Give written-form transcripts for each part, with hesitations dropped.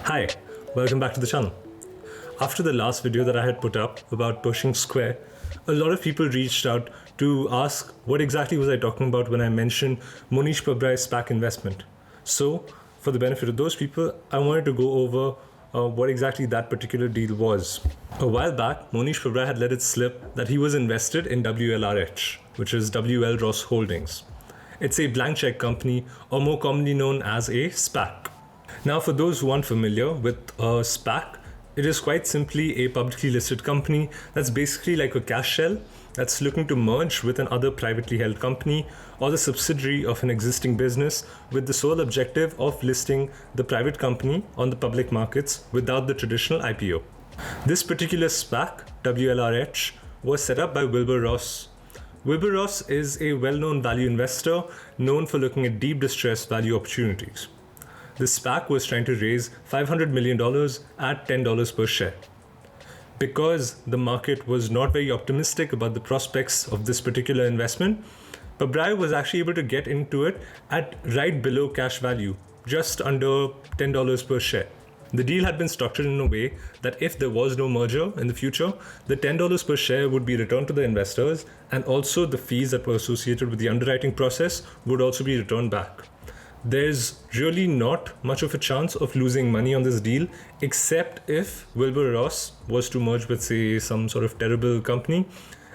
Hi, welcome back to the channel. After the last video that I had put up about Pershing Square, a lot of people reached out to ask what exactly was I talking about when I mentioned Mohnish Pabrai's SPAC investment. So, for the benefit of those people, I wanted to go over what exactly that particular deal was. A while back, Mohnish Pabrai had let it slip that he was invested in WLRH, which is WL Ross Holdings. It's a blank check company, or more commonly known as a SPAC. Now, for those who aren't familiar with a SPAC, it is quite simply a publicly listed company that's basically like a cash shell that's looking to merge with another privately held company or the subsidiary of an existing business with the sole objective of listing the private company on the public markets without the traditional IPO. This particular SPAC, WLRH, was set up by Wilbur Ross. Wilbur Ross is a well-known value investor known for looking at deep distressed value opportunities. The SPAC was trying to raise $500 million at $10 per share. Because the market was not very optimistic about the prospects of this particular investment, Pabrai was actually able to get into it at right below cash value, just under $10 per share. The deal had been structured in a way that if there was no merger in the future, the $10 per share would be returned to the investors, and also the fees that were associated with the underwriting process would also be returned back. There's really not much of a chance of losing money on this deal, except if Wilbur Ross was to merge with, say, some sort of terrible company,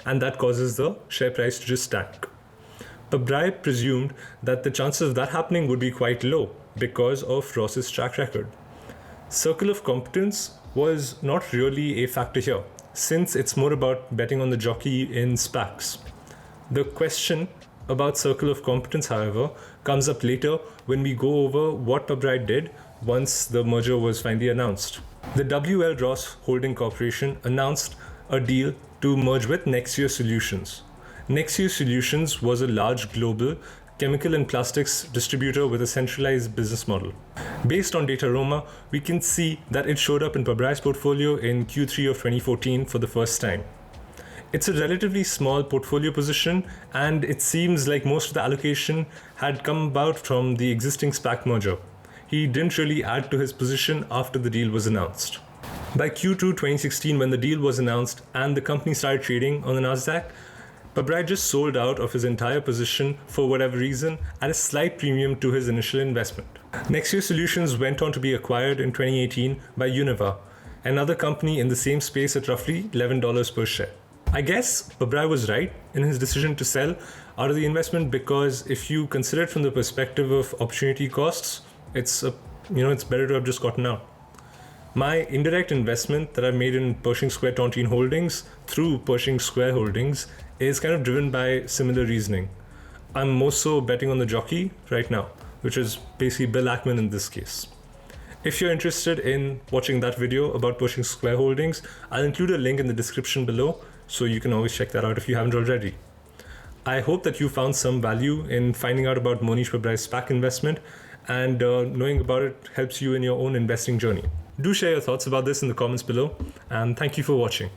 and that causes the share price to just tank. Pabrai presumed that the chances of that happening would be quite low because of Ross's track record. Circle of competence was not really a factor here, since it's more about betting on the jockey in SPACs. The question about circle of competence, however, comes up later when we go over what Pabrai did once the merger was finally announced. The WL Ross Holding Corporation announced a deal to merge with Nexia Solutions. Nexia Solutions was a large global chemical and plastics distributor with a centralized business model. Based on data Roma, we can see that it showed up in Pabrai's portfolio in Q3 of 2014 for the first time. It's a relatively small portfolio position, and it seems like most of the allocation had come about from the existing SPAC merger. He didn't really add to his position after the deal was announced. By Q2 2016, when the deal was announced and the company started trading on the Nasdaq, Pabrai just sold out of his entire position for whatever reason at a slight premium to his initial investment. Nexia Solutions went on to be acquired in 2018 by Univa, another company in the same space at roughly $11 per share. I guess Pabrai was right in his decision to sell out of the investment, because if you consider it from the perspective of opportunity costs, it's better to have just gotten out. My indirect investment that I made in Pershing Square Tontine Holdings through Pershing Square Holdings is kind of driven by similar reasoning. I'm more so betting on the jockey right now, which is basically Bill Ackman in this case. If you're interested in watching that video about Pershing Square Holdings, I'll include a link in the description below, so you can always check that out if you haven't already. I hope that you found some value in finding out about Mohnish Pabrai's SPAC investment, and knowing about it helps you in your own investing journey. Do share your thoughts about this in the comments below, and thank you for watching.